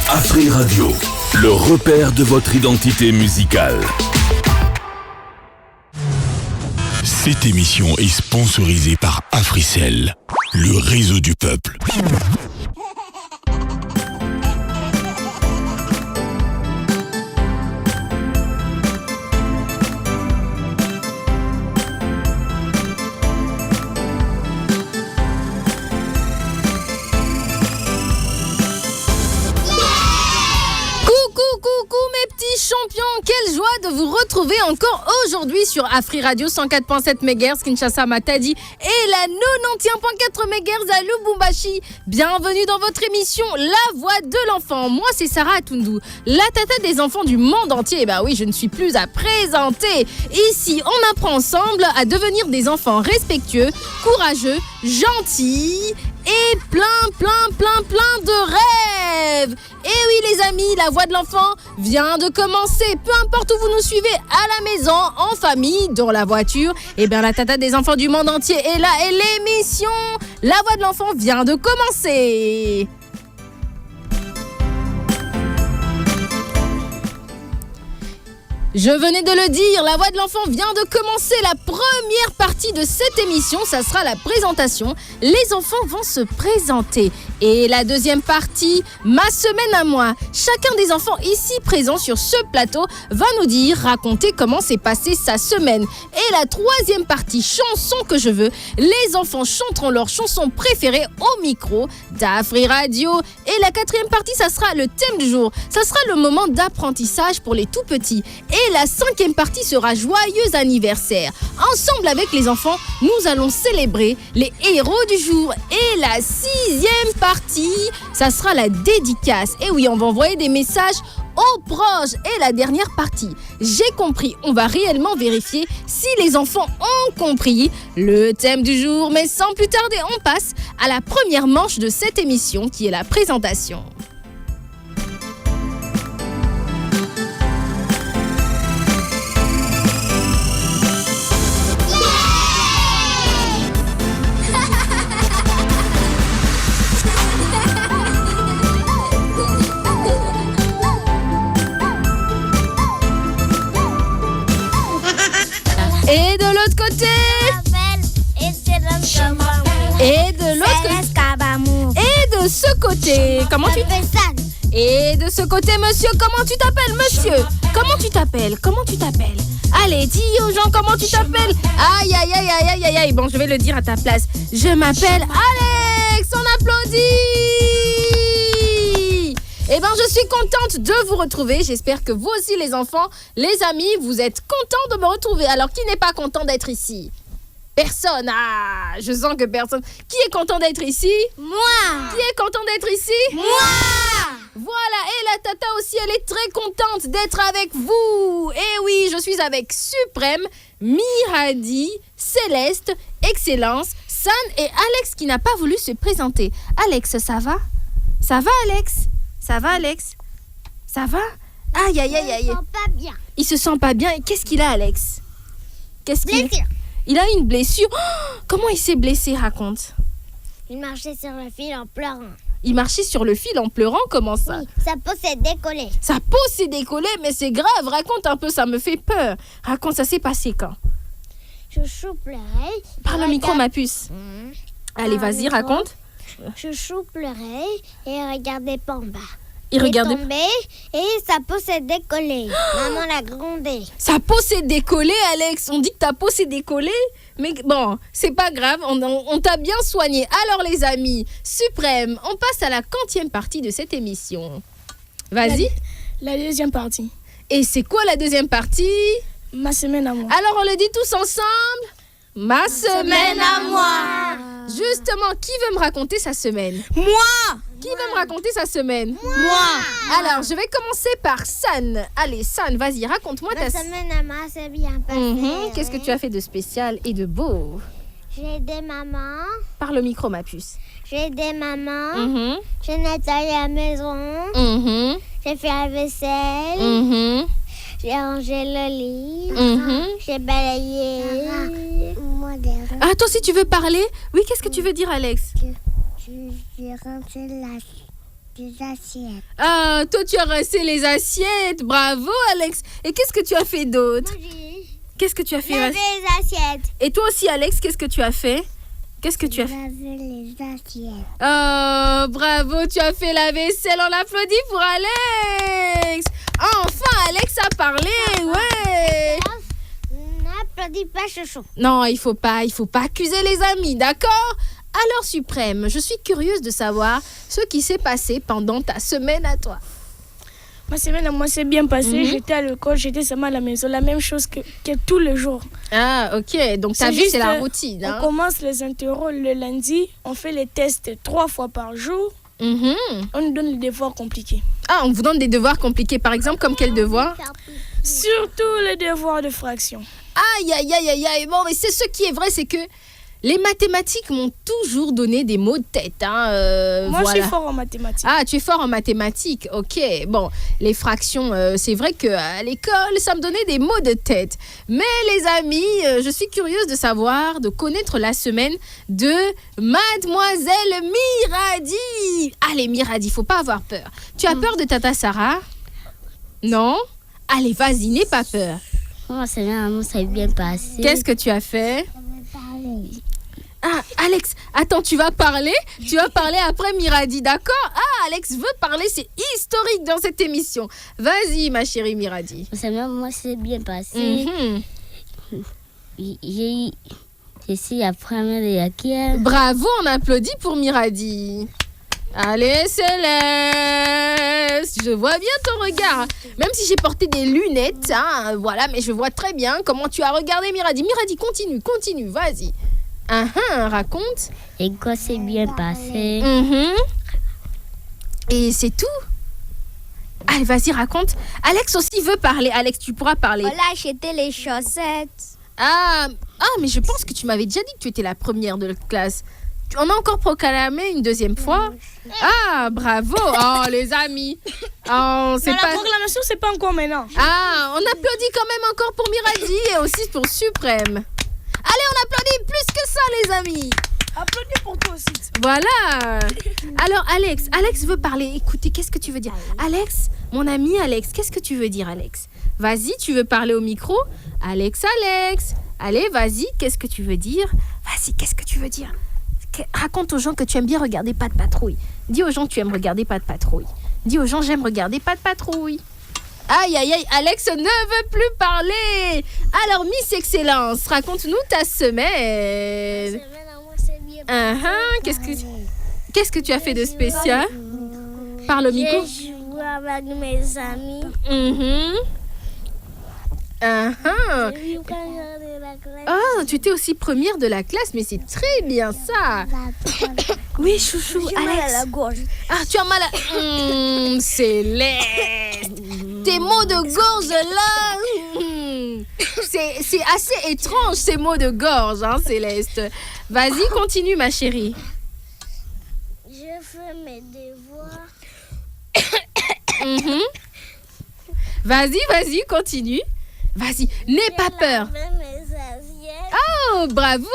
Afri Radio, le repère de votre identité musicale. Cette émission est sponsorisée par Africell, le réseau du peuple. Champion, quelle joie de vous retrouver encore aujourd'hui sur Afri Radio 104.7 MHz Kinshasa Matadi et la 91.4 MHz à Lubumbashi. Bienvenue dans votre émission La Voix de l'Enfant. Moi c'est Sarah Atundou, la tata des enfants du monde entier. Bah oui, je ne suis plus à présenter. Ici, on apprend ensemble à devenir des enfants respectueux, courageux, gentils et plein de rêves. Et oui les amis, la voix de l'enfant vient de commencer. Peu importe où vous nous suivez, à la maison, en famille, dans la voiture, et bien la tata des enfants du monde entier est là et l'émission La Voix de l'Enfant vient de commencer. Je venais de le dire, La Voix de l'Enfant vient de commencer. La première partie de cette émission, ça sera la présentation. Les enfants vont se présenter. Et la deuxième partie, ma semaine à moi. Chacun des enfants ici présents sur ce plateau va nous dire, raconter comment s'est passée sa semaine. Et la troisième partie, chanson que je veux, les enfants chanteront leurs chansons préférées au micro d'Afri Radio. Et la quatrième partie, ça sera le thème du jour. Ça sera le moment d'apprentissage pour les tout petits. Et la cinquième partie sera joyeux anniversaire. Ensemble avec les enfants, nous allons célébrer les héros du jour. Et la sixième partie, ça sera la dédicace. Et oui, on va envoyer des messages aux proches. Et la dernière partie, j'ai compris. On va réellement vérifier si les enfants ont compris le thème du jour. Mais sans plus tarder, on passe à la première manche de cette émission qui est la présentation. Et de l'autre côté. Et de l'autre côté. Et de ce côté. Comment tu t'appelles? Et de ce côté, monsieur, comment tu t'appelles, monsieur? Comment tu t'appelles? Comment tu t'appelles? Allez, dis aux gens comment tu t'appelles. Aïe, aïe, aïe, aïe, aïe, aïe, aïe. Bon, je vais le dire à ta place. Je m'appelle Alex. On applaudit. Eh bien, je suis contente de vous retrouver. J'espère que vous aussi, les enfants, les amis, vous êtes contents de me retrouver. Alors, qui n'est pas content d'être ici? Personne. Ah, je sens que personne. Qui est content d'être ici? Moi. Qui est content d'être ici? Moi. Voilà, et la tata aussi, elle est très contente d'être avec vous. Et oui, je suis avec Suprême, Miradi, Céleste, Excellence, San et Alex qui n'a pas voulu se présenter. Alex, ça va? Ça va, Alex? Ça va, Alex? Ça va? Aïe, aïe, aïe, aïe. Il se sent pas bien. Il se sent pas bien. Et qu'est-ce qu'il a, Alex? Blessure. Il a une blessure. Oh, comment il s'est blessé, raconte? Il marchait sur le fil en pleurant. Il marchait sur le fil en pleurant, comment ça? Oui, sa peau s'est décollée. Sa peau s'est décollée, mais c'est grave. Raconte un peu, ça me fait peur. Raconte, ça s'est passé quand? Chouchou pleurait. Par le micro, ma puce. Allez, vas-y, raconte. Chouchou pleurait et regardait pas en bas. Il regardait. est tombé et sa peau s'est décollée. Maman l'a grondé. Sa peau s'est décollée, Alex. On dit que ta peau s'est décollée. Mais bon, c'est pas grave. On t'a bien soigné. Alors, les amis, Suprême, on passe à la 40e partie de cette émission. Vas-y. La deuxième partie. Et c'est quoi la deuxième partie? Ma semaine à moi. Alors, on le dit tous ensemble. Ma semaine à moi. Justement, qui veut me raconter sa semaine? Moi. Qui veut me raconter sa semaine? Moi. Alors, je vais commencer par San. Allez, San, vas-y, raconte-moi ta semaine à moi, c'est bien passé. Qu'est-ce que tu as fait de spécial et de beau? J'ai aidé maman. Par le micro, ma puce. J'ai aidé maman. J'ai nettoyé la maison. J'ai fait la vaisselle. J'ai rangé le lit. J'ai balayé. Ah, toi aussi, tu veux parler? Oui, qu'est-ce que tu veux dire, Alex? J'ai rangé la... Des assiettes. Ah, toi, tu as rincé les assiettes. Bravo, Alex. Et qu'est-ce que tu as fait d'autre? Qu'est-ce que tu as fait? Laver les assiettes. Et toi aussi, Alex, qu'est-ce que tu as fait? Qu'est-ce que tu as fait? Laver les assiettes. Oh, bravo, tu as fait la vaisselle. On applaudit pour Alex. Enfin, Alex a parlé, ouais. N'applaudis pas, chouchou. Non, il faut pas accuser les amis, d'accord? Alors, Suprême, je suis curieuse de savoir ce qui s'est passé pendant ta semaine à toi. Ma semaine à moi s'est bien passée. J'étais à l'école, j'étais seulement à la maison. La même chose que tous les jours. Ah, ok. Donc, ta vie, c'est la routine. Hein? On commence les interros le lundi. On fait les tests 3 fois par jour. On nous donne des devoirs compliqués. Ah, on vous donne des devoirs compliqués. Par exemple, comme quel devoir? Surtout les devoirs de fraction. Aïe, aïe, aïe, aïe, aïe. Bon, mais c'est ce qui est vrai, c'est que les mathématiques m'ont toujours donné des maux de tête. Hein, moi, voilà. je suis fort en mathématiques. Ah, tu es fort en mathématiques. Ok. Bon, les fractions, c'est vrai qu'à l'école, ça me donnait des maux de tête. Mais les amis, je suis curieuse de connaître la semaine de Mademoiselle Miradi. Allez, Miradi, faut pas avoir peur. Tu as peur de Tata Sarah? Non? Allez, vas-y, n'aie pas peur. Moi, ça s'est bien passé. Qu'est-ce que tu as fait? Ah, Alex, attends, tu vas parler après Miradi, d'accord? Ah, Alex veut parler, c'est historique dans cette émission. Vas-y, ma chérie Miradi. Moi, c'est bien passé. J'ai essayé la première de la Bravo, on applaudit pour Miradi. Allez, Céleste, je vois bien ton regard. Même si j'ai porté des lunettes, hein, voilà, mais je vois très bien comment tu as regardé Miradi. Miradi, continue, vas-y. Raconte. Et quoi s'est bien passé. Et c'est tout? Allez, vas-y, raconte. Alex aussi veut parler. Alex, tu pourras parler. On a acheté les chaussettes. Ah, mais je pense que tu m'avais déjà dit que tu étais la première de la classe. On a encore proclamé une deuxième fois. Ah, bravo. Oh, les amis. Oh, la proclamation, c'est pas encore maintenant. Ah, on applaudit quand même encore pour Miradi et aussi pour Suprême. Allez, on applaudit plus que ça, les amis. Applaudis pour toi aussi. Voilà. Alors, Alex veut parler. Écoutez, qu'est-ce que tu veux dire? Alex, mon ami Alex, qu'est-ce que tu veux dire, Alex? Vas-y, tu veux parler au micro? Alex. Allez, vas-y, qu'est-ce que tu veux dire? Vas-y, qu'est-ce que tu veux dire? Raconte aux gens que tu aimes bien regarder Pas de Patrouille. Dis aux gens que tu aimes regarder Pas de Patrouille. Dis aux gens, j'aime regarder Pas de Patrouille. Aïe, aïe, aïe, Alex ne veut plus parler. Alors, Miss Excellence, raconte-nous ta semaine. Ma semaine à moi, c'est bien passé. Qu'est-ce que tu as fait de spécial? Parle au micro. J'ai joué avec mes amis. Oh, tu étais aussi première de la classe, mais c'est très bien ça. Oui, chouchou, J'ai Alex. mal à la gorge. Ah, tu as mal à... Céleste. Tes mots de gorge là. C'est assez étrange ces mots de gorge, hein, Céleste. Vas-y, continue, ma chérie. Je fais mes devoirs. Vas-y, continue. Vas-y, n'aie pas peur. Oh, bravo.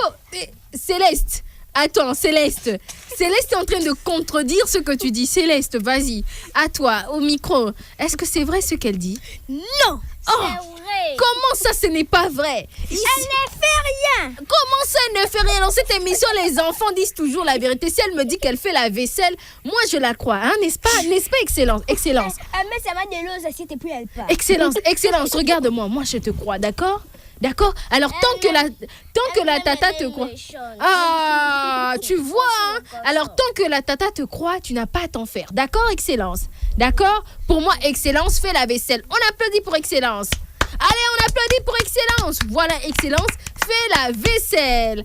Céleste, attends, Céleste est en train de contredire ce que tu dis. Céleste, vas-y, à toi, au micro. Est-ce que c'est vrai ce qu'elle dit? Non, c'est vrai. Comment ça, ce n'est pas vrai? Elle ne fait rien. Comment ça, elle ne fait rien? Dans cette émission, les enfants disent toujours la vérité. Si elle me dit qu'elle fait la vaisselle, moi, je la crois, hein, n'est-ce pas, Excellence? Elle met sa main de l'eau aux assiettes et puis elle part. Excellence, regarde-moi, moi, je te crois, d'accord? Alors, tant que la tata te croit... Ah, tu vois, hein? Alors, tant que la tata te croit, tu n'as pas à t'en faire. D'accord, Excellence? D'accord? Pour moi, Excellence fait la vaisselle. On applaudit pour Excellence. Allez, on applaudit pour Excellence. Voilà, Excellence fait la vaisselle.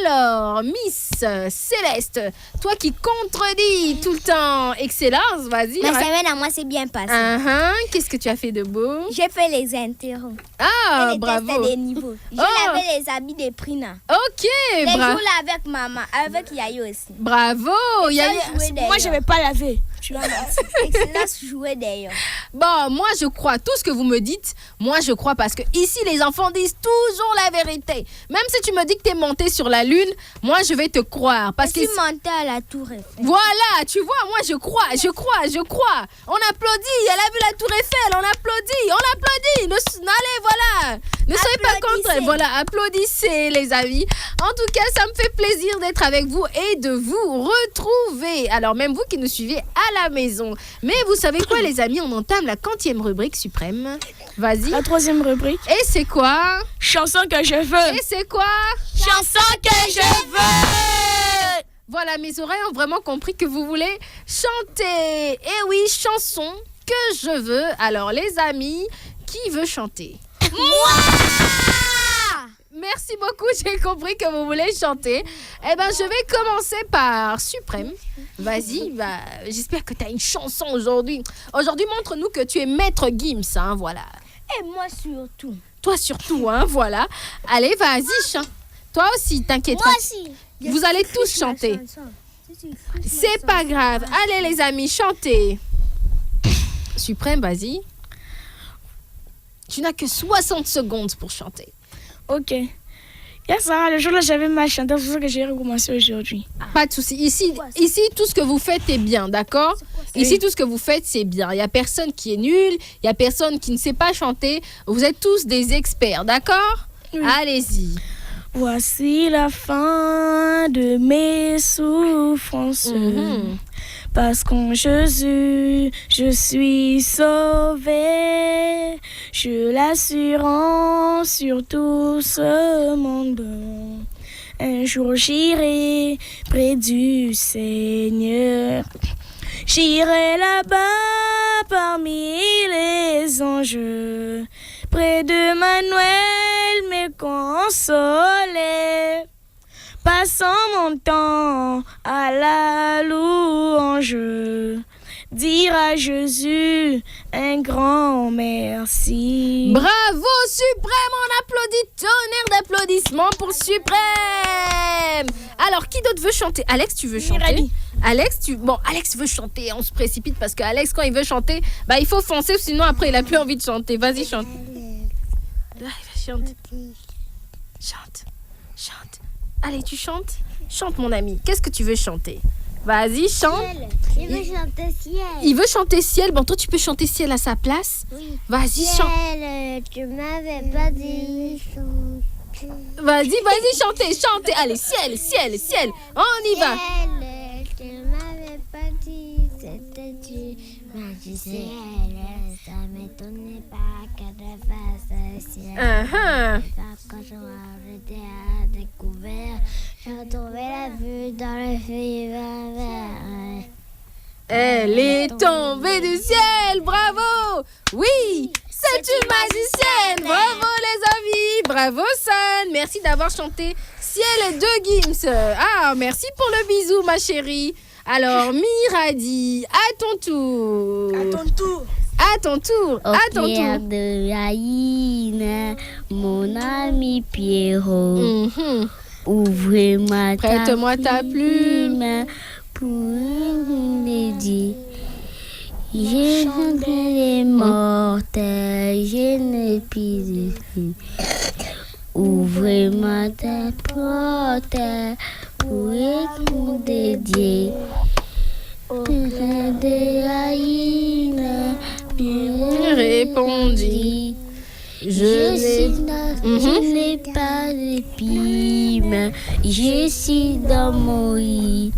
Alors, Miss Céleste, toi qui contredis tout le temps Excellence, vas-y. Ma semaine à moi, c'est bien passé. Qu'est-ce que tu as fait de beau? J'ai fait les interros. Ah, et bravo. Des niveaux. J'ai lavé les habits de Prina. Ok, bravo. Les jours là avec maman, avec Yayo aussi. Bravo. Moi, je vais pas laver. Tu vas mentir. Excellence jouait d'ailleurs. Bon, moi je crois tout ce que vous me dites. Moi je crois parce que ici les enfants disent toujours la vérité. Même si tu me dis que t'es monté sur la lune, moi je vais te croire parce que tu montais à la tour Eiffel. Voilà, tu vois, moi je crois. On applaudit. Elle a vu la tour Eiffel. On applaudit. Allez, voilà. Ne soyez pas contre. Voilà, applaudissez les amis. En tout cas, ça me fait plaisir d'être avec vous et de vous retrouver. Alors même vous qui nous suivez à la maison. Mais vous savez quoi les amis, on entame la 40e rubrique suprême. Vas-y. La 3e rubrique. Et c'est quoi? Chanson que je veux. Et c'est quoi? Chanson que je veux. Voilà, mes oreilles ont vraiment compris que vous voulez chanter. Et oui, chanson que je veux. Alors les amis, qui veut chanter? Moi! Merci beaucoup, j'ai compris que vous voulez chanter. Eh ben, je vais commencer par Suprême. Vas-y, j'espère que tu as une chanson aujourd'hui. Aujourd'hui, montre-nous que tu es maître Gims, hein, voilà. Et moi surtout. Toi surtout, hein, voilà. Allez, vas-y, chante. Toi aussi, t'inquiète pas. Moi aussi. Vous allez tous chanter. C'est pas grave. Allez, les amis, chantez. Suprême, vas-y. Tu n'as que 60 secondes pour chanter. Ok. Ça, le jour-là, j'avais mal chanté, c'est pour ça que j'ai recommencé aujourd'hui. Pas de souci. Ici, tout ce que vous faites est bien, d'accord? Ici, tout ce que vous faites, c'est bien. Il n'y a personne qui est nul, il n'y a personne qui ne sait pas chanter. Vous êtes tous des experts, d'accord? Oui. Allez-y. Voici la fin de mes souffrances. Parce qu'en Jésus, je suis sauvé. Je l'assurance sur tout ce monde. Un jour j'irai près du Seigneur. J'irai là-bas parmi les anges. Près de Manuel, me consoler. Passant mon temps à la louange, dire à Jésus un grand merci. Bravo Suprême, on applaudit, tonnerre d'applaudissements pour Suprême. Alors, qui d'autre veut chanter? Alex, tu veux chanter? Alex, Alex veut chanter, on se précipite parce que Alex, quand il veut chanter, il faut foncer, sinon après il a plus envie de chanter. Vas-y, chante. Chante. Allez, tu chantes? Chante, mon ami. Qu'est-ce que tu veux chanter? Vas-y, chante. Il veut chanter ciel. Il veut chanter ciel. Bon, toi, tu peux chanter ciel à sa place? Oui. Vas-y, chante. Ciel, tu m'avais pas dit. Vas-y, chantez. Allez, ciel. On y va. Ciel, tu m'avais pas dit. C'était tu. Mais tu sais, ça m'étonnait pas qu'elle fasse ciel. Quand je m'arrêtais à découvert, j'ai retrouvé la vue dans le fil vert. Elle est tombée du ciel, bravo! Oui, c'est une magicienne! Bravo les amis! Bravo San! Merci d'avoir chanté Ciel de Gims. Ah, merci pour le bisou ma chérie. Alors Miradi, à ton tour. À ton tour. Pierre de Haïna, mon ami Pierrot. Ouvrez-moi Prête-moi ta plume pour me dire. J'ai chanté les mortels, je ne puis de fin. Ouvrez-moi ta porte pour écouter dédier. Pierre de Haïna, répondit. Je n'ai pas d'épime, je suis dans mon lit.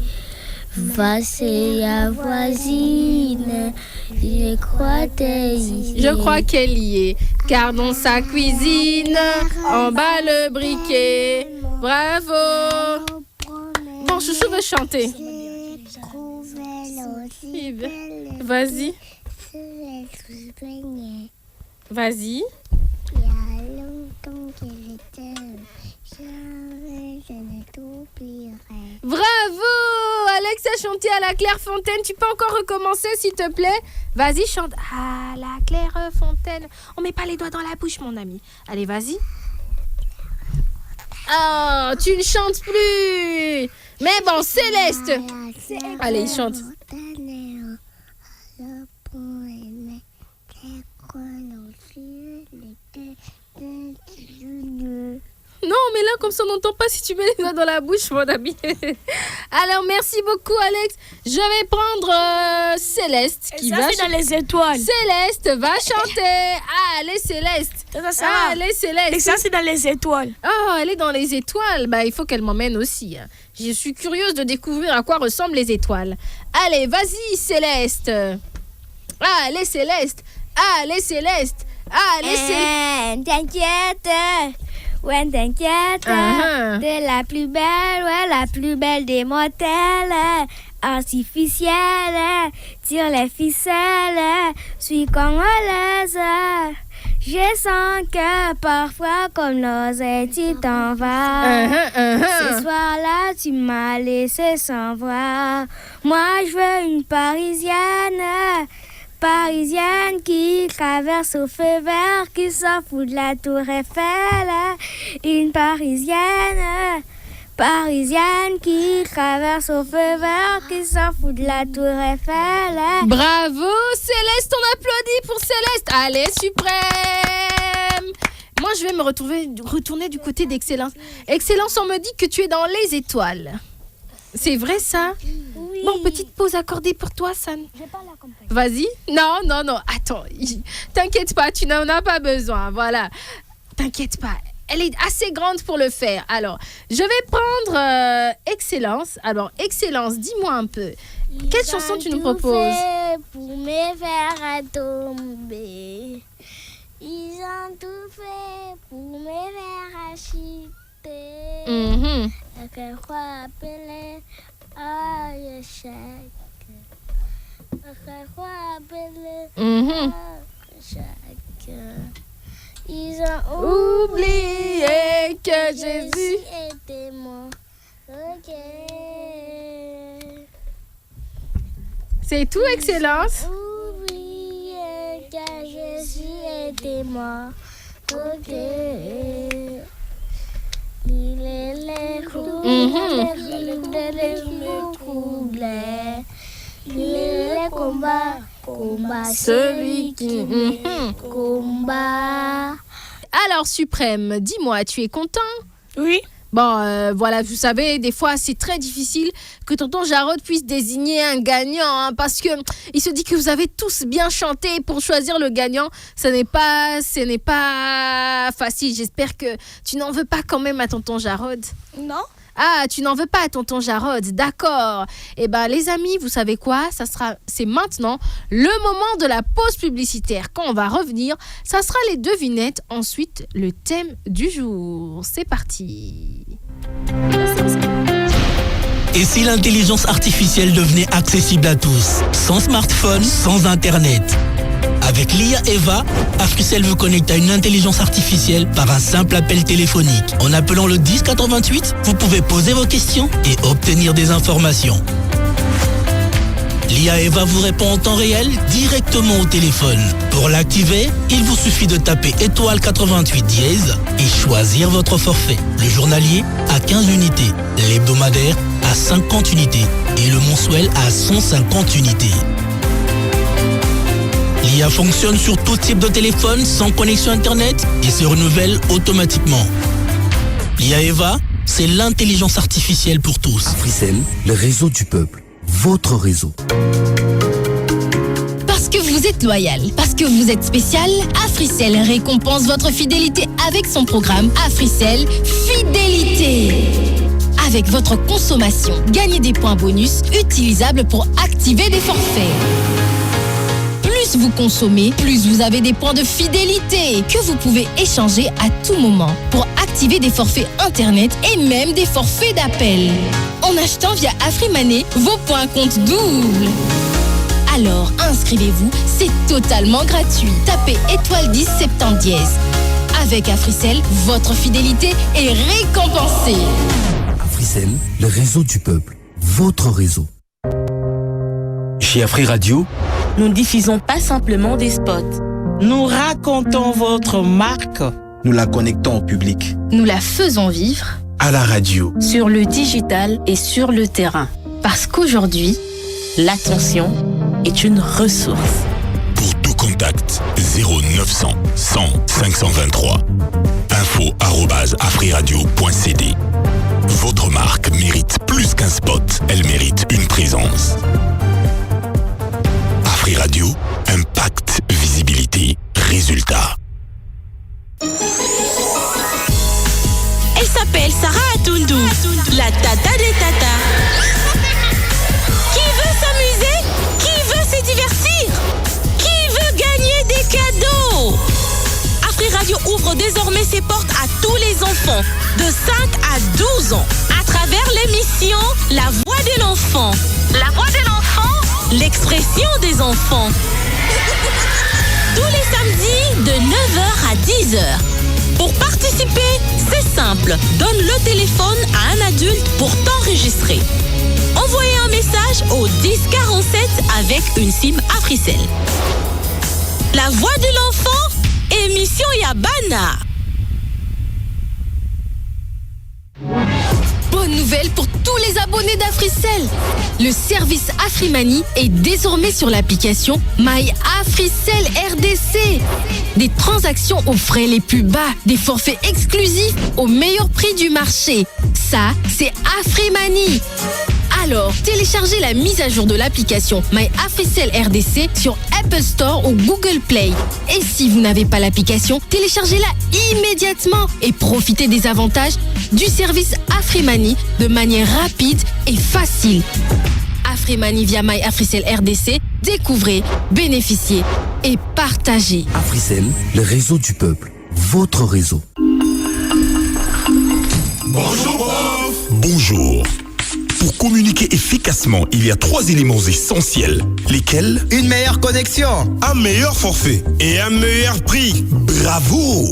Voici la voisine, je crois qu'elle y est, car dans sa cuisine, en bas le briquet. Bravo. Bon, Chouchou veut chanter. Vas-y. Vas-y. Il y a longtemps que j'étais je ne t'oublierai. Bravo! Alex a chanté à la Clairefontaine. Tu peux encore recommencer, s'il te plaît? Vas-y, chante. À la Clairefontaine. On met pas les doigts dans la bouche, mon ami. Allez, vas-y. Oh, tu ne chantes plus. Mais bon, Céleste. Allez, chante. comme ça on n'entend pas si tu mets les doigts dans la bouche, mon ami. Alors, merci beaucoup, Alex. Je vais prendre Céleste qui va chanter. Dans les étoiles. Céleste va chanter. Ah, allez, Céleste. Ça allez, Céleste. Et ça, c'est dans les étoiles. Oh, elle est dans les étoiles. Bah, il faut qu'elle m'emmène aussi. Je suis curieuse de découvrir à quoi ressemblent les étoiles. Allez, vas-y, Céleste. Allez, Céleste. Allez, Céleste. Allez, Céleste. T'inquiète. Ouais, t'inquiète. T'es la plus belle, ouais, la plus belle des mortels. Artificielle, tire les ficelles, suis congolaise. Je sens que parfois, comme l'oseille, tu t'en vas. Ce soir-là, tu m'as laissé sans voix. Moi, je veux une Parisienne qui traverse au feu vert, qui s'en fout de la tour Eiffel. Une Parisienne qui traverse au feu vert, qui s'en fout de la tour Eiffel. Bravo, Céleste, on applaudit pour Céleste. Allez, suprême. Moi, je vais me retourner du côté d'Excellence. Excellence, on me dit que tu es dans les étoiles. C'est vrai, ça? Oui. Bon, petite pause accordée pour toi, San. Je vais pas l'accompagner. Vas-y. Non. Attends, t'inquiète pas, tu n'en as pas besoin. Voilà. T'inquiète pas. Elle est assez grande pour le faire. Alors, je vais prendre Excellence. Alors, Excellence, dis-moi un peu. Quelle chanson tu nous proposes? Pour me faire tomber. Ils ont tout fait pour me faire acheter. Je crois appeler à l'échec. Je crois appeler à l'échec. Ils ont oublié que Jésus était mort. Ok. C'est tout, Excellence? Oublié que Jésus était mort. Ok. Il est les troublés. Il est les combats. Celui qui combat. Alors, Suprême, dis-moi, tu es content? Oui. Bon, voilà, vous savez, des fois, c'est très difficile que tonton Jarod puisse désigner un gagnant, parce que il se dit que vous avez tous bien chanté pour choisir le gagnant. Ce n'est pas facile. J'espère que tu n'en veux pas quand même à tonton Jarod. Non. Ah, tu n'en veux pas à tonton Jarod, d'accord. Eh ben, les amis, vous savez quoi? C'est maintenant le moment de la pause publicitaire. Quand on va revenir, ça sera les devinettes. Ensuite, le thème du jour. C'est parti. Et si l'intelligence artificielle devenait accessible à tous, sans smartphone, sans internet? Avec l'IA Eva, Africell vous connecte à une intelligence artificielle par un simple appel téléphonique. En appelant le 10 88, vous pouvez poser vos questions et obtenir des informations. L'IA Eva vous répond en temps réel directement au téléphone. Pour l'activer, il vous suffit de taper étoile 88 dièse et choisir votre forfait. Le journalier à 15 unités, l'hebdomadaire à 50 unités et le mensuel à 150 unités. L'IA fonctionne sur tout type de téléphone sans connexion Internet et se renouvelle automatiquement. L'IA Eva, c'est l'intelligence artificielle pour tous. Africell, le réseau du peuple. Votre réseau. Parce que vous êtes loyal, parce que vous êtes spécial, Africell récompense votre fidélité avec son programme Africell Fidélité. Avec votre consommation, gagnez des points bonus utilisables pour activer des forfaits. Plus vous consommez, plus vous avez des points de fidélité que vous pouvez échanger à tout moment pour activer des forfaits internet et même des forfaits d'appel. En achetant via AfriMoney, vos points comptent double. Alors inscrivez-vous, c'est totalement gratuit. Tapez étoile 10 70 dièse. Avec Africell, votre fidélité est récompensée. Africell, le réseau du peuple. Votre réseau. Chez Afri Radio, nous ne diffusons pas simplement des spots. Nous racontons votre marque. Nous la connectons au public. Nous la faisons vivre. À la radio. Sur le digital et sur le terrain. Parce qu'aujourd'hui, l'attention est une ressource. Pour tout Contact 0900 100 523. info@afriradio.cd. Votre marque mérite plus qu'un spot, elle mérite une présence. Afri Radio, impact, visibilité, résultat. Elle s'appelle Sarah Atundu, la tata des tatas. Qui veut s'amuser? Qui veut se divertir? Qui veut gagner des cadeaux? Afri Radio ouvre désormais ses portes à tous les enfants de 5 à 12 ans à travers l'émission La Voix de l'Enfant. La Voix de l'Enfant, l'expression des enfants. Tous les samedis de 9h à 10h. Pour participer, c'est simple. Donne le téléphone à un adulte pour t'enregistrer. Envoyez un message au 1047 avec une SIM Africell. La Voix de l'Enfant, émission Yabana. Bonne nouvelle pour tous les abonnés d'Africell. Le service Afrimani est désormais sur l'application My Africell RDC. Des transactions aux frais les plus bas, des forfaits exclusifs au meilleur prix du marché. Ça, c'est Afrimani. Alors, téléchargez la mise à jour de l'application My Africell RDC sur Apple Store ou Google Play. Et si vous n'avez pas l'application, téléchargez-la immédiatement et profitez des avantages du service Afrimani de manière rapide et facile. Afrimani via My Africell RDC, découvrez, bénéficiez et partagez. Africell, le réseau du peuple, votre réseau. Bonjour, prof. Bonjour. Pour communiquer efficacement, il y a 3 éléments essentiels. Lesquels? Une meilleure connexion, un meilleur forfait et un meilleur prix. Bravo!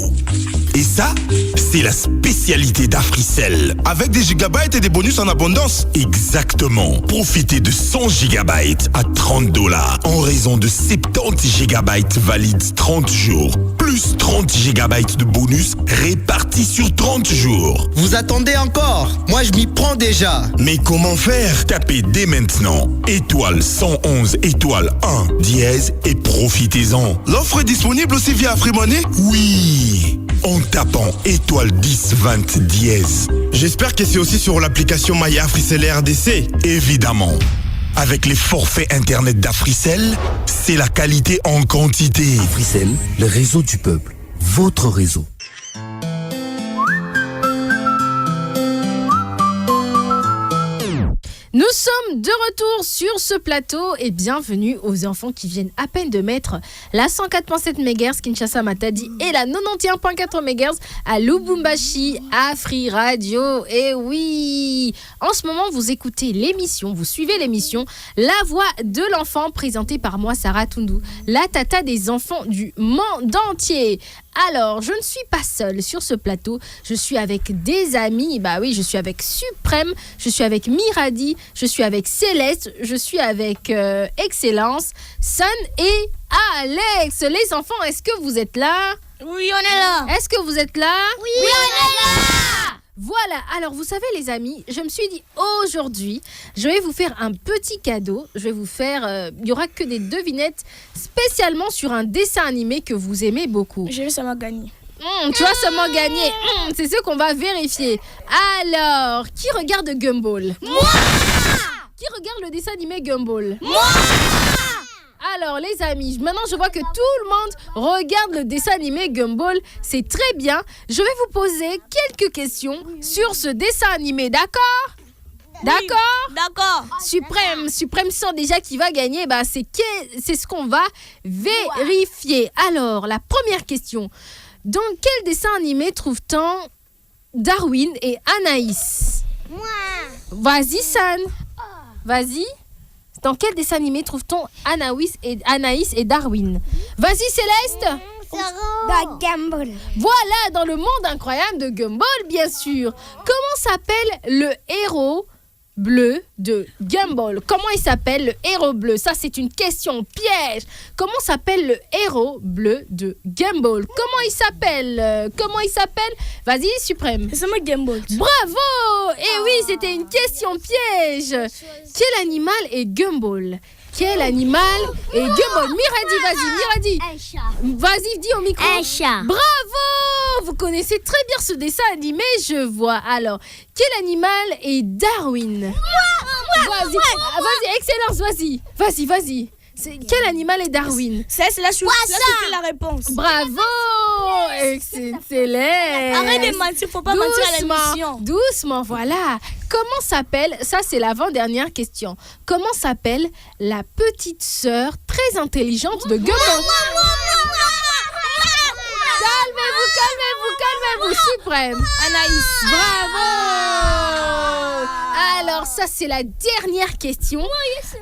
Et ça, c'est la spécialité d'Africell. Avec des gigabytes et des bonus en abondance. Exactement. Profitez de 100 gigabytes à $30 en raison de 70 gigabytes valides 30 jours. Plus 30 gigabytes de bonus répartis sur 30 jours. Vous attendez encore? Moi, je m'y prends déjà. Mais comment faire? Tapez dès maintenant étoile 111 étoile 1 dièse et profitez-en. L'offre est disponible aussi via Afrimani? Oui, en tapant étoile 10 20 dièse. J'espère que c'est aussi sur l'application My Africell RDC. Évidemment. Avec les forfaits internet d'Africell, c'est la qualité en quantité. Africell, le réseau du peuple, votre réseau. Nous sommes de retour sur ce plateau et bienvenue aux enfants qui viennent à peine de mettre la 104.7 MHz Kinshasa Matadi et la 91.4 MHz à Lubumbashi, Afri Radio. Et oui, en ce moment vous écoutez l'émission, vous suivez l'émission La Voix de l'Enfant présentée par moi Sarah Atundu, la tata des enfants du monde entier. Alors, je ne suis pas seule sur ce plateau, je suis avec des amis, bah oui, je suis avec Suprême, je suis avec Miradi, je suis avec Céleste, je suis avec Excellence, San et Alex. Les enfants, est-ce que vous êtes là? Oui, on est là. Est-ce que vous êtes là? Oui, on est là. Voilà, alors vous savez les amis, je me suis dit aujourd'hui, je vais vous faire un petit cadeau. Je vais vous faire, il n'y aura que des devinettes spécialement sur un dessin animé que vous aimez beaucoup. Je vais seulement gagner. Tu vas seulement gagner. C'est ce qu'on va vérifier. Alors, qui regarde Gumball? Moi! Qui regarde le dessin animé Gumball? Moi! Alors les amis, maintenant je vois que tout le monde regarde le dessin animé Gumball. C'est très bien. Je vais vous poser quelques questions sur ce dessin animé, d'accord? D'accord? D'accord. Suprême sent déjà qui va gagner. Bah, c'est ce qu'on va vérifier. Alors, la première question. Dans quel dessin animé trouve-t-on Darwin et Anaïs? Moi. Vas-y, San. Vas-y. Dans quel dessin animé trouve-t-on Anaïs et Darwin? Vas-y, Céleste. Dans Gumball. Voilà, dans le monde incroyable de Gumball, bien sûr. Comment s'appelle le héros bleu de Gumball? Comment il s'appelle le héros bleu? Ça, c'est une question piège. Comment s'appelle le héros bleu de Gumball? Comment il s'appelle? Vas-y, Suprême. C'est moi Gumball. Bravo! Eh oui, c'était une question piège. Quel animal est Gumball? Quel animal est Gumball? Miradi. Vas-y, dis au micro. Un chat. Bravo! Vous connaissez très bien ce dessin animé, je vois. Alors, quel animal est Darwin? Vas-y, excellence, vas-y. Quel animal est Darwin? C'est la réponse. Bravo! Excellent. Arrête de mentir, faut pas mentir à l'émission. Doucement, voilà. Comment s'appelle, ça c'est l'avant-dernière question, comment s'appelle la petite sœur très intelligente de Gumball? Calmez-vous, Suprême. Anaïs. Bravo! Alors ça c'est la dernière question.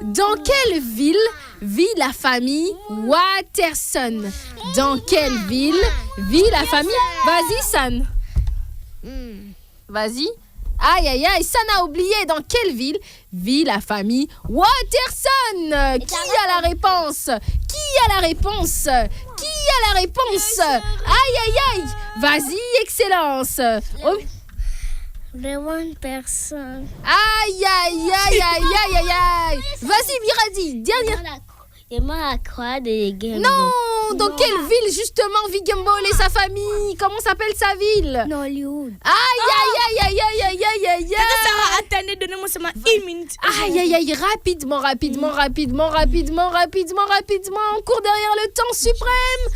Dans quelle ville vit la famille Watterson? Dans quelle ville vit la famille? Vas-y, San. Vas-y. Aïe, San a oublié. Dans quelle ville vit la famille Watterson? Qui a la réponse? Aïe. Vas-y, excellence. De bonne personne. Aïe. Vas-y, Miradi, dernière. Et moi, à croix de Gumball. Non, dans quelle ville justement vit Gumball et sa famille? Comment s'appelle sa ville? Hollywood. Aïe. Sarah, attendez, donnez-moi seulement 1 minute. Aïe, rapidement. On court derrière le temps suprême.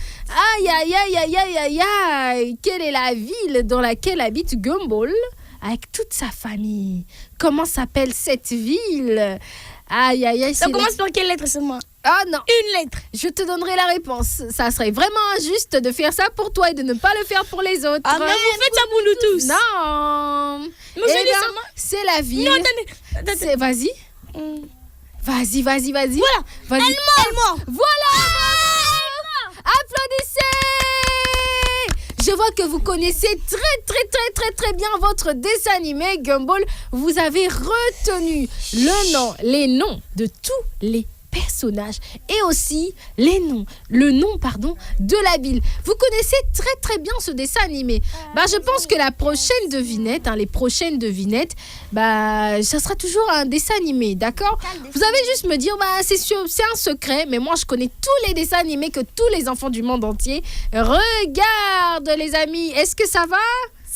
Aïe. Quelle est la ville dans laquelle habite Gumball avec toute sa famille? Comment s'appelle cette ville? Aïe. Ça commence par quelle lettre seulement? Ah non. Une lettre. Je te donnerai la réponse. Ça serait vraiment injuste de faire ça pour toi et de ne pas le faire pour les autres. Ah mais vous faites ça pour nous tous. Non. C'est la ville. Non, attendez. Vas-y. Vas-y. Voilà. Vas-y. Elle mord. Voilà. Applaudissez. Je vois que vous connaissez très bien votre dessin animé Gumball. Vous avez retenu les noms de tous les personnages et aussi le nom de la ville. Vous connaissez très bien ce dessin animé. Je pense que les prochaines devinettes, ça sera toujours un dessin animé, d'accord? Vous avez juste me dire, c'est un secret, mais moi je connais tous les dessins animés que tous les enfants du monde entier regardent, les amis. Est-ce que ça va?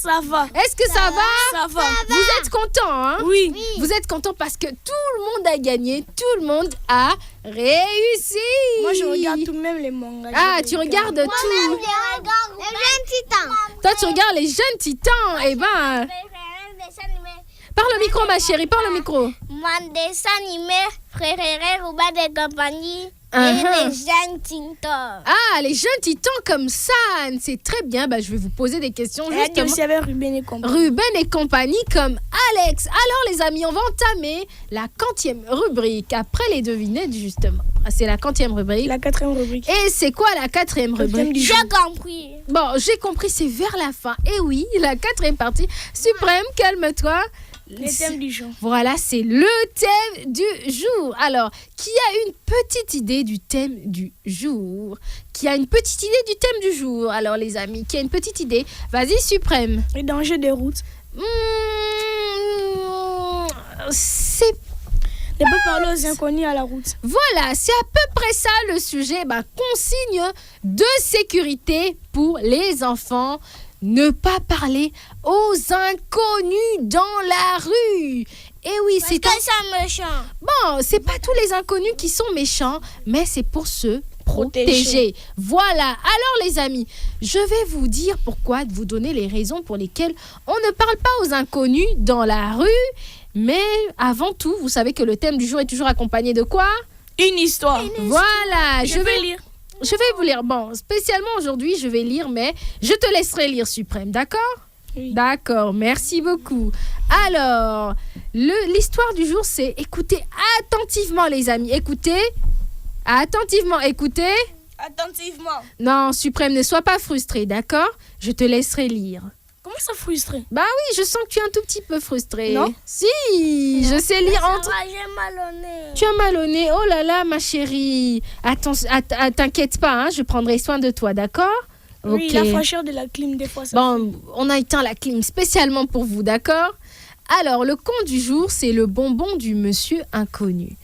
Ça va. Est-ce que ça va? Ça va. Vous êtes contents, hein? Oui. Vous êtes contents parce que tout le monde a gagné, tout le monde a réussi. Moi, je regarde tout, même les mangas. Ah, tu regardes tout. Moi, je regarde les jeunes titans. Toi, tu regardes les jeunes titans. Eh ben... Parle au micro, ma chérie, parle au micro. Mon dessin animé préféré, Robin et compagnie, et les jeunes titans. Ah, les jeunes titans comme ça, c'est très bien. Je vais vous poser des questions justement. aussi avec Ruben et compagnie. Ruben et compagnie comme Alex. Alors les amis, on va entamer la 40e rubrique après les devinettes justement. C'est la 40e rubrique. La 4e rubrique. Et c'est quoi la 4e rubrique? J'ai compris. Bon, j'ai compris, c'est vers la fin. Et oui, la 4e partie. Suprême, calme-toi. Le thème du jour. Voilà, c'est le thème du jour. Alors, qui a une petite idée du thème du jour? Alors, les amis, qui a une petite idée? Vas-y, Suprême. Les dangers des routes. C'est... Ne pas parler aux inconnus à la route. Voilà, c'est à peu près ça le sujet. Consigne de sécurité pour les enfants. Ne pas parler aux inconnus dans la rue. Et oui, c'est ça méchant. Bon, c'est pas tous les inconnus qui sont méchants, mais c'est pour se protéger. Voilà. Alors les amis, je vais vous dire vous donner les raisons pour lesquelles on ne parle pas aux inconnus dans la rue. Mais avant tout, vous savez que le thème du jour est toujours accompagné de quoi? Une histoire. Voilà. Je vais lire. Je vais vous lire. Bon, spécialement aujourd'hui, je vais lire, mais je te laisserai lire, Suprême, d'accord? Oui. D'accord, merci beaucoup. Alors, l'histoire du jour, c'est écoutez attentivement, les amis. Écoutez. Attentivement. Non, Suprême, ne sois pas frustré, d'accord? Je te laisserai lire. Comment ça frustré? Oui, je sens que tu es un tout petit peu frustré. Non? Si, je sais lire entre... J'ai mal au nez. Tu as mal au nez? Oh là là, ma chérie. Attends, t'inquiète pas, hein, je prendrai soin de toi, d'accord? Oui, okay. La fraîcheur de la clim, des fois, ça Bon, on a éteint la clim spécialement pour vous, d'accord? Alors, le conte du jour, c'est le bonbon du monsieur inconnu.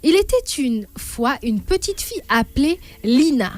Il était une fois une petite fille appelée Lina.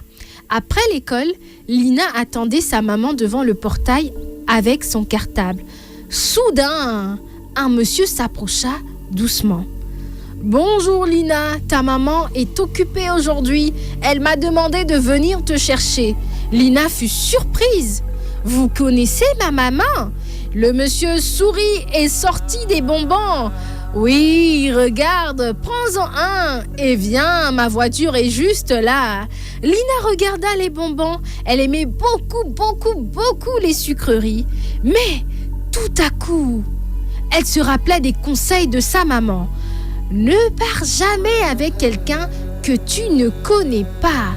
Après l'école, Lina attendait sa maman devant le portail avec son cartable. Soudain, un monsieur s'approcha doucement. « Bonjour Lina, ta maman est occupée aujourd'hui. Elle m'a demandé de venir te chercher. » Lina fut surprise. « Vous connaissez ma maman ?» Le monsieur sourit et sortit des bonbons. « Oui, regarde, prends-en un et viens, ma voiture est juste là. » Lina regarda les bonbons. Elle aimait beaucoup les sucreries. Mais tout à coup, elle se rappela des conseils de sa maman. Ne pars jamais avec quelqu'un que tu ne connais pas.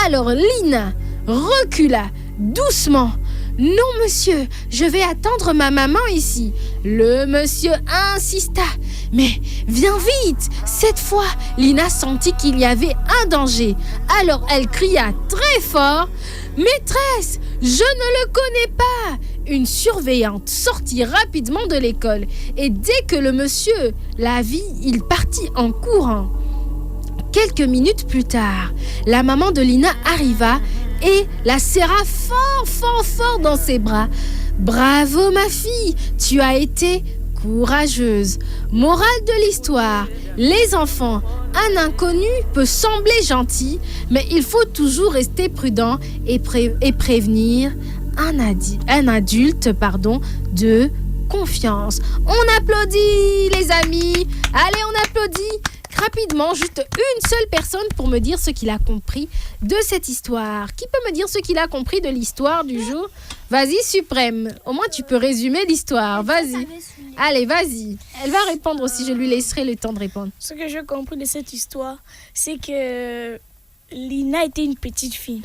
Alors Lina recula doucement. Non, monsieur, je vais attendre ma maman ici. Le monsieur insista. Mais viens vite. Cette fois, Lina sentit qu'il y avait un danger. Alors elle cria très fort. Maîtresse, je ne le connais pas. Une surveillante sortit rapidement de l'école et dès que le monsieur la vit, il partit en courant. Quelques minutes plus tard, la maman de Lina arriva et la serra fort dans ses bras. Bravo ma fille, tu as été courageuse. Morale de l'histoire, les enfants, un inconnu peut sembler gentil, mais il faut toujours rester prudent et prévenir un adulte de confiance. On applaudit les amis. Allez, on applaudit rapidement, juste une seule personne pour me dire ce qu'il a compris de cette histoire. Qui peut me dire ce qu'il a compris de l'histoire du jour? Vas-y, Suprême. Au moins, tu peux résumer l'histoire. Vas-y. Allez, vas-y. Elle va répondre aussi. Je lui laisserai le temps de répondre. Ce que j'ai compris de cette histoire, c'est que Lina était une petite fille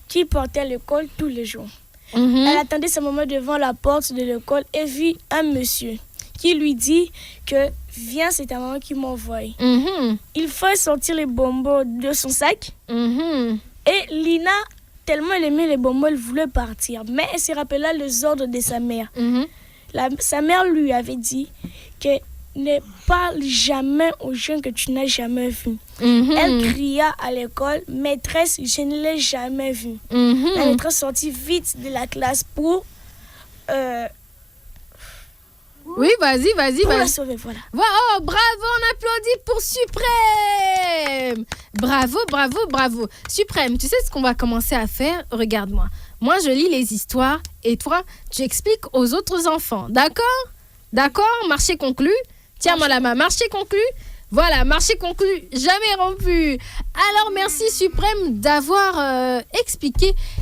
qui portait à l'école tous les jours. Elle attendait sa maman devant la porte de l'école et vit un monsieur qui lui dit que viens, c'est ta maman qui m'envoie. Il fait sortir les bonbons de son sac et Lina, tellement elle aimait les bonbons, elle voulait partir, mais elle se rappela les ordres de sa mère. Sa mère lui avait dit que ne parle jamais aux gens que tu n'as jamais vus. Elle cria à l'école, maîtresse, je ne l'ai jamais vue. La maîtresse sortit vite de la classe pour oui, vas-y. Pour la sauver, voilà. Oh, bravo, on applaudit pour Suprême. Bravo. Suprême, tu sais ce qu'on va commencer à faire? Regarde-moi. Moi, je lis les histoires et toi, tu expliques aux autres enfants. D'accord? Marché conclu. Tiens-moi la main. Marché conclu. Voilà, marché conclu, jamais rompu. Alors, merci Suprême d'avoir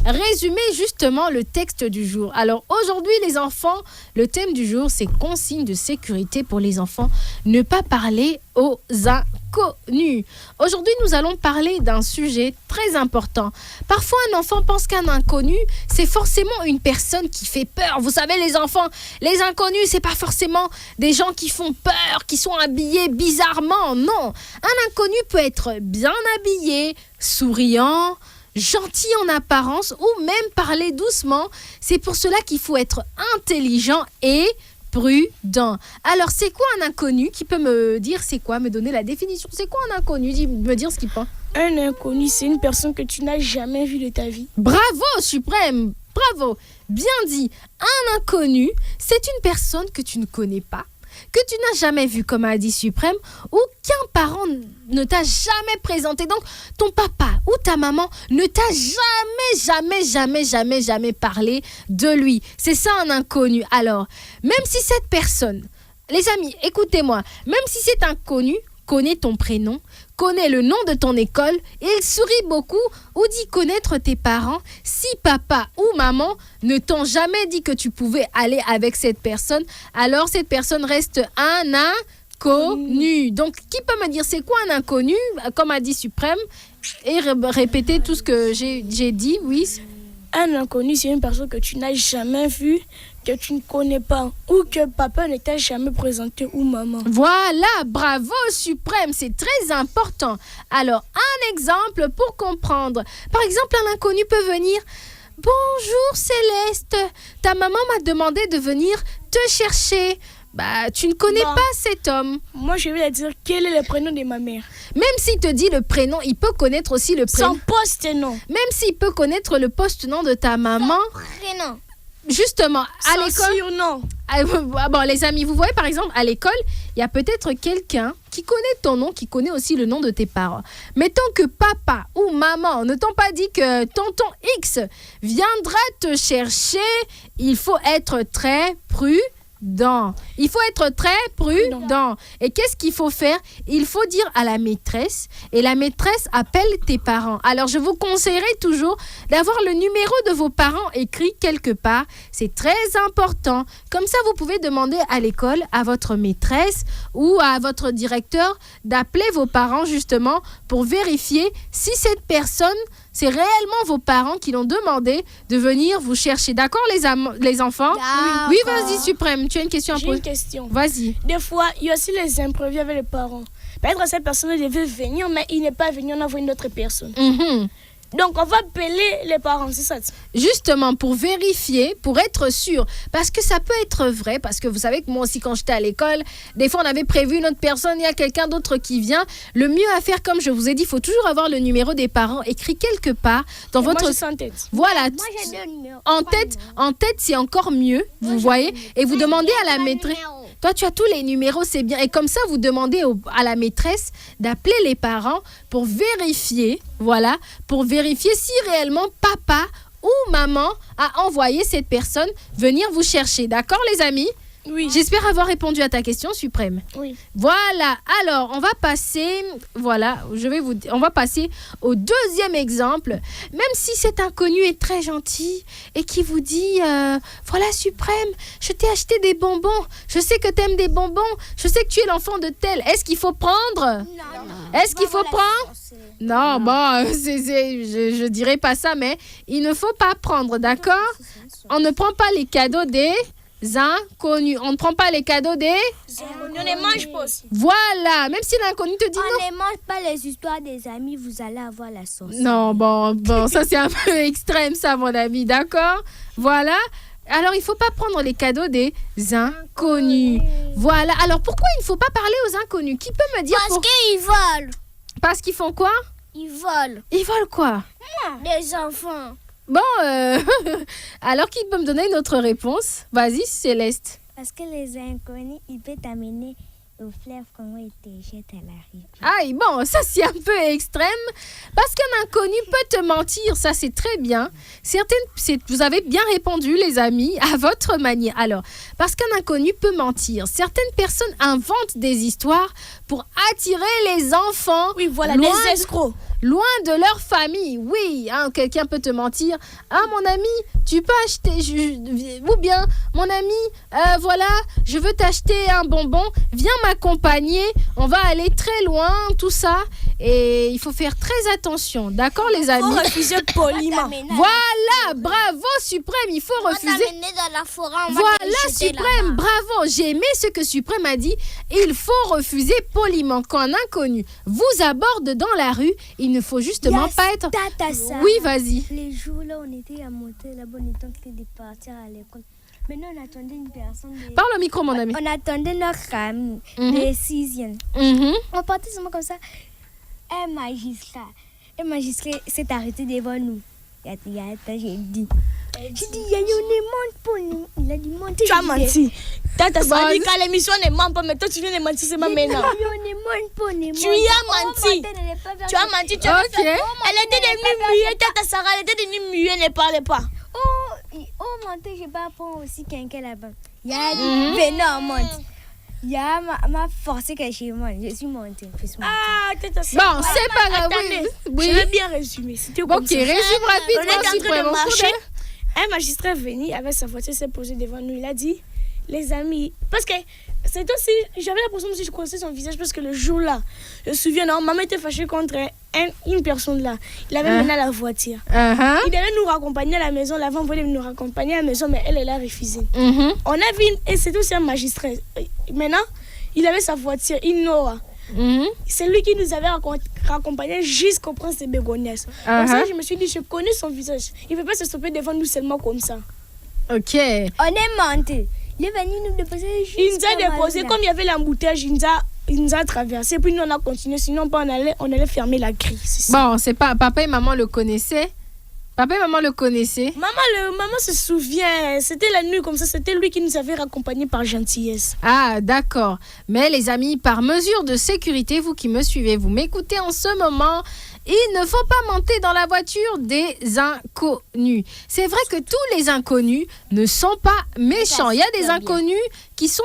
résumé justement le texte du jour. Alors, aujourd'hui, les enfants, le thème du jour, c'est consignes de sécurité pour les enfants. Ne pas parler aux inconnus. Aujourd'hui, nous allons parler d'un sujet très important. Parfois, un enfant pense qu'un inconnu, c'est forcément une personne qui fait peur. Vous savez, les enfants, les inconnus, c'est pas forcément des gens qui font peur, qui sont habillés bizarrement. Non, un inconnu peut être bien habillé, souriant, gentil en apparence ou même parler doucement. C'est pour cela qu'il faut être intelligent et prudent. Alors, c'est quoi un inconnu? Qui peut me dire c'est quoi, me donner la définition? C'est quoi un inconnu? Me dire ce qu'il pense. Un inconnu, c'est une personne que tu n'as jamais vue de ta vie. Bravo, Suprême! Bravo! Bien dit. Un inconnu, c'est une personne que tu ne connais pas, que tu n'as jamais vu, comme a dit Suprême, ou qu'un parent ne t'a jamais présenté. Donc, ton papa ou ta maman ne t'a jamais parlé de lui. C'est ça un inconnu. Alors, même si cette personne, les amis, écoutez-moi, même si cet inconnu connaît ton prénom, connaît le nom de ton école, il sourit beaucoup ou dit connaître tes parents, si papa ou maman ne t'ont jamais dit que tu pouvais aller avec cette personne, alors cette personne reste un inconnu. Donc, qui peut me dire c'est quoi un inconnu, comme a dit Suprême, et répéter tout ce que j'ai dit, oui? Un inconnu, c'est une personne que tu n'as jamais vue, que tu ne connais pas, ou que papa ne t'a jamais présenté, ou maman. Voilà, bravo Suprême, c'est très important. Alors, un exemple pour comprendre. Par exemple, un inconnu peut venir... Bonjour Céleste, ta maman m'a demandé de venir te chercher. tu ne connais pas cet homme. Moi, je vais lui dire quel est le prénom de ma mère. Même s'il te dit le prénom, il peut connaître aussi le prénom. Son poste-nom. Même s'il peut connaître le poste-nom de ta maman. Prénom. Justement, à l'école. Surnom. Bon, les amis, vous voyez par exemple, à l'école, il y a peut-être quelqu'un qui connaît ton nom, qui connaît aussi le nom de tes parents. Mais tant que papa ou maman ne t'ont pas dit que tonton X viendra te chercher, il faut être très prudent. Il faut être très prudent. Et qu'est-ce qu'il faut faire? Il faut dire à la maîtresse, et la maîtresse appelle tes parents. Alors, je vous conseillerais toujours d'avoir le numéro de vos parents écrit quelque part. C'est très important. Comme ça, vous pouvez demander à l'école, à votre maîtresse ou à votre directeur d'appeler vos parents justement pour vérifier si cette personne, c'est réellement vos parents qui l'ont demandé de venir vous chercher. D'accord, les enfants? Oui, vas-y, Suprême. Tu as une question à poser? J'ai une question. Vas-y. Des fois, il y a aussi les imprévus avec les parents. Peut-être cette personne devait venir, mais il n'est pas venu, on a vu une autre personne. Donc, on va appeler les parents, c'est ça? Justement, pour vérifier, pour être sûr. Parce que ça peut être vrai. Parce que vous savez que moi aussi, quand j'étais à l'école, des fois, on avait prévu une autre personne, il y a quelqu'un d'autre qui vient. Le mieux à faire, comme je vous ai dit, il faut toujours avoir le numéro des parents écrit quelque part dans votre... Moi, je suis en tête. Voilà. Moi, j'ai deux numéros. En tête, c'est encore mieux, vous voyez. Et vous demandez à la maîtresse... Toi, tu as tous les numéros, c'est bien. Et comme ça, vous demandez à la maîtresse d'appeler les parents pour vérifier, pour vérifier si réellement papa ou maman a envoyé cette personne venir vous chercher. D'accord, les amis? Oui. J'espère avoir répondu à ta question, Suprême. Oui. Voilà. Alors, on va passer... on va passer au deuxième exemple. Même si cet inconnu est très gentil et qui vous dit voilà, Suprême, je t'ai acheté des bonbons. Je sais que tu aimes des bonbons. Je sais que tu es l'enfant de tel. Est-ce qu'il faut prendre? Non. Est-ce qu'il faut prendre? Non, bon, je dirais pas ça, mais il ne faut pas prendre, d'accord? On ne prend pas les cadeaux des... inconnus. On ne prend pas les cadeaux des... On ne mange pas aussi. Voilà. Même si l'inconnu te dit on ne mange pas les histoires des amis, vous allez avoir la sauce. Non, bon, ça c'est un peu extrême ça, mon ami, d'accord? Voilà. Alors, il ne faut pas prendre les cadeaux des inconnus. Voilà. Alors, pourquoi il ne faut pas parler aux inconnus? Qui peut me dire Parce qu'ils volent. Parce qu'ils font quoi? Ils volent. Ils volent quoi? Des enfants. Bon, alors qui peut me donner une autre réponse? Vas-y, Céleste. Parce que les inconnus, ils peuvent t'amener au fleuve comment ils te jettent à la rivière. Ah, bon, ça c'est un peu extrême. Parce qu'un inconnu peut te mentir, ça c'est très bien. Vous avez bien répondu, les amis, à votre manière. Alors, parce qu'un inconnu peut mentir, certaines personnes inventent des histoires pour attirer les enfants. Oui, voilà, des escrocs. Loin de leur famille, oui. Quelqu'un peut te mentir. Ah, mon ami, tu peux acheter... Ou bien, mon ami, voilà, je veux t'acheter un bonbon. Viens m'accompagner. On va aller très loin, tout ça. Et il faut faire très attention. D'accord, les amis? Il faut refuser poliment. Voilà, bravo, Suprême. Il faut refuser... dans la forêt, voilà, Suprême, bravo. J'ai aimé ce que Suprême a dit. Il faut refuser poliment. Quand un inconnu vous aborde dans la rue, il ne faut justement pas être... Oui, vas-y. Les jours là, on était à monter là-bas, on était de partir à l'école. Maintenant, on attendait une personne. Parle au micro, mon ami. On attendait notre ami, les 6e. On partait seulement comme ça. Un magistrat s'est arrêté devant nous. J'ai dit, il y a une pour nous. Il a dit, montez. Tu as menti. Tata, ça dit qu'à l'émission, on ne ment pas, mais toi, tu viens de mentir, c'est ma maintenant. Tu y as menti. Tu as menti, tu as menti. Elle était devenue muette, Tata Sarah, elle était devenue muette, elle ne parlait pas. Oh, menteur, je vais pas prendre aussi quelqu'un là-bas. Il y a Benoît, monte. Il y a m'a forcé que je monte. Je suis montée. Ah, Tata Sarah. Bon, c'est pas grave. Oui. Je vais bien résumer. Ok, résume rapidement. On est en train de marcher. Un magistrat est venu avec sa voiture, s'est posé devant nous. Il a dit, les amis, parce que c'est aussi, j'avais l'impression que je connaissais son visage parce que le jour-là, je me souviens, non, maman était fâchée contre une personne là. Il avait mené à la voiture. Il devait nous raccompagner à la maison. L'avant voulait nous raccompagner à la maison, mais elle a refusé. On a vu, et c'est aussi un magistrat. Maintenant, il avait sa voiture, Innova. C'est lui qui nous avait raccompagnés jusqu'au prince de Bégonias. Donc ça, je me suis dit, je connais son visage. Il ne peut pas se stopper devant nous seulement comme ça. Ok. On est monté. Il est venu nous déposer. Il nous a déposé, comme il y avait l'embouteillage, il nous a traversé. Puis nous, on a continué. Sinon, on allait fermer la grille. Bon, c'est pas... Papa et maman le connaissaient? Papa et maman le connaissaient? Maman se souvient. C'était la nuit comme ça. C'était lui qui nous avait raccompagnés par gentillesse. Ah, d'accord. Mais les amis, par mesure de sécurité, vous qui me suivez, vous m'écoutez en ce moment, il ne faut pas monter dans la voiture des inconnus. C'est vrai que tous les inconnus ne sont pas méchants. Il y a des inconnus qui sont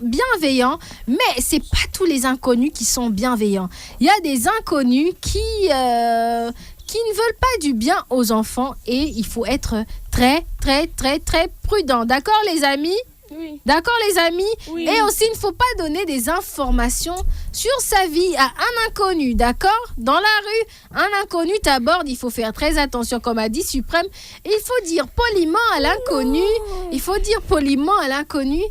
bienveillants, mais c'est pas tous les inconnus qui sont bienveillants. Il y a des inconnus qui ne veulent pas du bien aux enfants et il faut être très, très, très, très prudent. D'accord, les amis? Oui. D'accord, les amis? Oui. Et aussi, il ne faut pas donner des informations sur sa vie à un inconnu, d'accord? Dans la rue, un inconnu t'aborde, il faut faire très attention, comme a dit Suprême. Il faut dire poliment à l'inconnu. Il faut dire poliment à l'inconnu.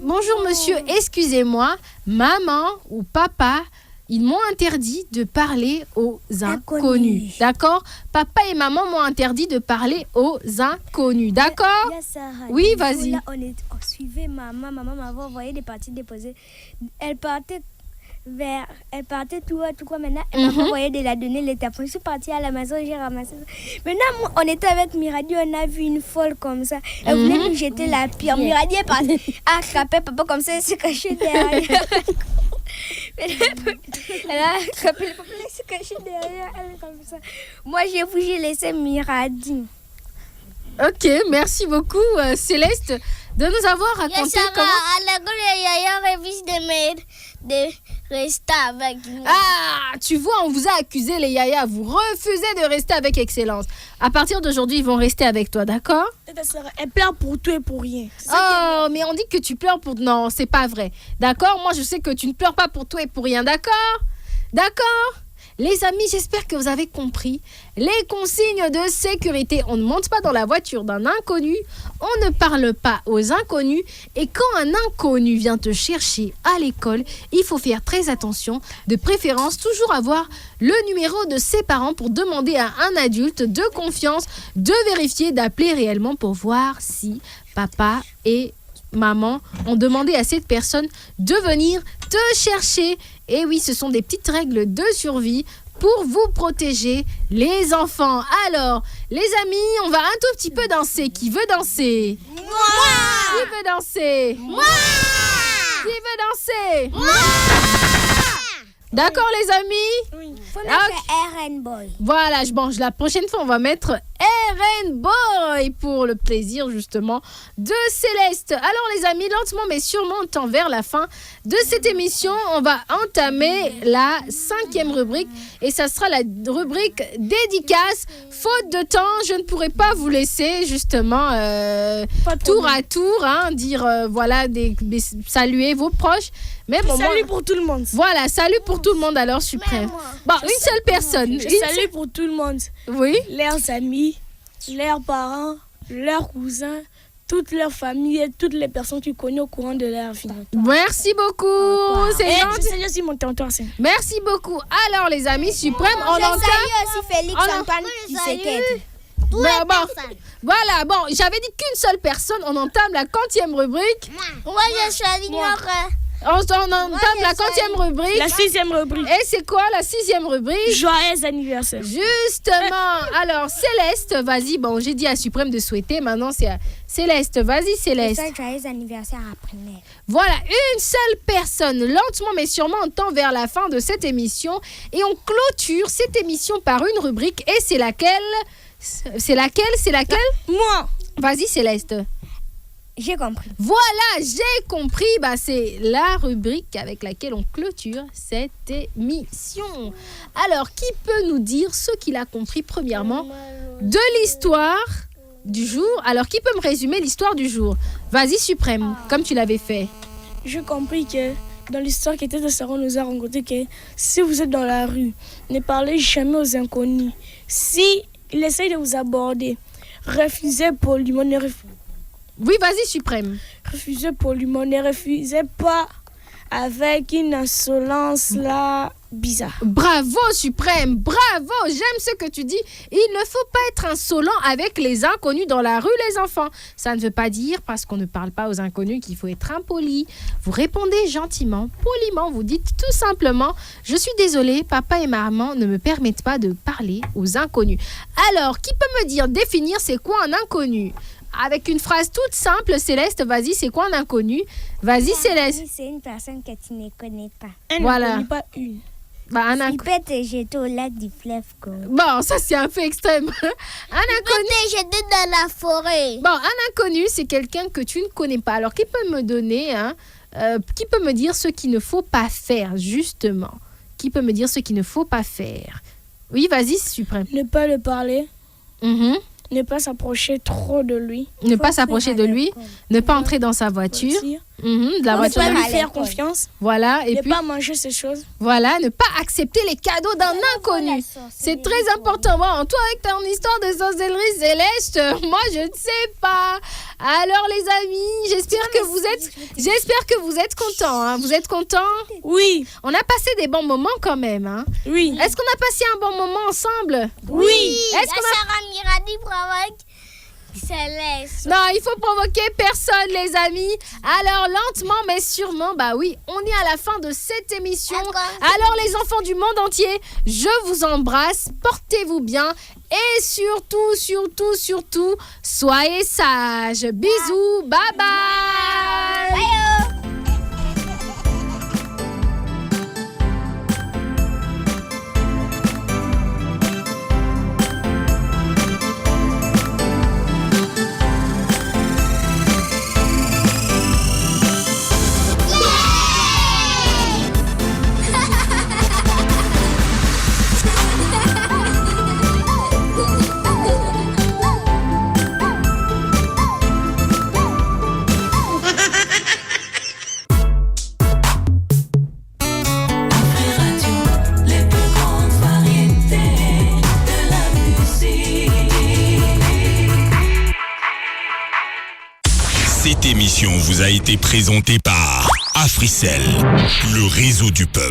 Bonjour, monsieur, excusez-moi, maman ou papa, ils m'ont interdit de parler aux inconnus. D'accord? Papa et maman m'ont interdit de parler aux inconnus. D'accord? Oui, vas-y. Là, on suivait maman. Maman m'avait envoyé des parties déposées. Elle partait tout quoi maintenant. Elle m'a envoyé de la donner l'étape. Je suis partie à la maison, j'ai ramassé ça. Maintenant, on était avec Miradi, on a vu une folle comme ça. Elle voulait nous jeter la pierre. Miradi est partie à attraper papa comme ça, elle s'est cachée derrière. Elle a attrapé le papa, elle s'est cachée derrière elle comme ça. Moi, j'ai laissé Miradi. Ok, merci beaucoup Céleste de nous avoir raconté comment... À l'école, Yaya refuse de rester avec nous. Ah, tu vois, on vous a accusé les Yaya, vous refusez de rester avec Excellence. À partir d'aujourd'hui, ils vont rester avec toi, d'accord? Elle pleure pour tout et pour rien. Oh, mais on dit que tu pleures pour... Non, c'est pas vrai. D'accord? Moi, je sais que tu ne pleures pas pour tout et pour rien, d'accord? D'accord? Les amis, j'espère que vous avez compris les consignes de sécurité. On ne monte pas dans la voiture d'un inconnu, on ne parle pas aux inconnus et quand un inconnu vient te chercher à l'école, il faut faire très attention, de préférence toujours avoir le numéro de ses parents pour demander à un adulte de confiance de vérifier, d'appeler réellement pour voir si papa et maman ont demandé à cette personne de venir te chercher. Et oui, ce sont des petites règles de survie pour vous protéger, les enfants. Alors, les amis, on va un tout petit peu danser. Qui veut danser? Moi! Qui veut danser? Moi! Qui veut danser? Moi! D'accord, les amis? Oui. Faut mettre RN Boy. Voilà, la prochaine fois, on va mettre RN Boy pour le plaisir, justement, de Céleste. Alors, les amis, lentement, mais sûrement, on tend vers la fin de cette émission. On va entamer la 5e rubrique et ça sera la rubrique dédicace. Faute de temps, je ne pourrai pas vous laisser, justement, tour à tour, dire, saluer vos proches. Mais bon, salut pour tout le monde. Voilà, salut pour tout le monde alors, Suprême. Bon, une seule personne. Salut pour tout le monde. Oui. Leurs amis, leurs parents, leurs cousins, toute leur famille et toutes les personnes qui connaissent au courant de leur vie. Merci beaucoup. C'est gentil. Salut aussi mon tonton. Merci beaucoup. Alors les amis, Suprême, on entend. Salut aussi Félix Antoine Tshisekedi. Voilà, bon, j'avais dit qu'une seule personne. On entame la 40e rubrique. Moi, je suis ignorée. On entame la 40e rubrique. La 6e rubrique. Et c'est quoi la 6e rubrique? Joyeux anniversaire. Justement. Alors, Céleste, vas-y. Bon, j'ai dit à Suprême de souhaiter. Maintenant, c'est à Céleste. Vas-y, Céleste. Joyeux anniversaire à Primaire. Voilà, une seule personne. Lentement, mais sûrement, on tend vers la fin de cette émission. Et on clôture cette émission par une rubrique. Et c'est laquelle? C'est laquelle? Moi. Vas-y, Céleste. J'ai compris. Voilà, j'ai compris. C'est la rubrique avec laquelle on clôture cette émission. Alors, qui peut nous dire ce qu'il a compris premièrement de l'histoire du jour? Alors, qui peut me résumer l'histoire du jour? Vas-y, Suprême, comme tu l'avais fait. J'ai compris que dans l'histoire qui était de Sarah, nous a rencontré que si vous êtes dans la rue, ne parlez jamais aux inconnus. Si il essaye de vous aborder, refusez poliment. Oui, vas-y, Suprême. Refusez poliment, ne refusez pas avec une insolence là. bizarre. Bravo, Suprême, bravo, j'aime ce que tu dis. Il ne faut pas être insolent avec les inconnus dans la rue, les enfants. Ça ne veut pas dire, parce qu'on ne parle pas aux inconnus, qu'il faut être impoli. Vous répondez gentiment, poliment, vous dites tout simplement « Je suis désolée, papa et maman ne me permettent pas de parler aux inconnus. » Alors, qui peut me dire, définir c'est quoi un inconnu ? Avec une phrase toute simple, Céleste, vas-y, c'est quoi un inconnu ? Vas-y, Céleste. C'est une personne que tu ne connais pas. Voilà. Ne pas une. Il peut te jeter au lac du fleuve. Bon, ça c'est un peu extrême. Il peut te jeter dans la forêt. Bon, un inconnu, c'est quelqu'un que tu ne connais pas. Alors, qui peut me donner, qui peut me dire ce qu'il ne faut pas faire, justement ? Qui peut me dire ce qu'il ne faut pas faire ? Oui, vas-y, Suprême. Ne pas le parler. Mm-hmm. Ne pas s'approcher trop de lui. Ne pas s'approcher de lui. Ne pas entrer dans sa voiture. De la voiture. Ne pas lui faire confiance. Voilà. Et ne puis, pas manger ces choses. Voilà. Ne pas accepter les cadeaux d'un inconnu. C'est très important. Bon, toi, avec ton histoire de sorcellerie céleste, moi, je ne sais pas. Alors, les amis, j'espère que vous êtes contents. Hein. Vous êtes contents ? Oui. On a passé des bons moments quand même. Hein. Oui. Est-ce qu'on a passé un bon moment ensemble ? Oui. Est-ce qu'on a Miradi provoque Céleste. Non, il faut provoquer personne, les amis. Alors, lentement, mais sûrement, bah oui, on est à la fin de cette émission. Alors, les enfants du monde entier, je vous embrasse. Portez-vous bien. Et surtout, soyez sages. Bisous. Bye bye. Bye. Cette émission vous a été présentée par Africell, le réseau du peuple.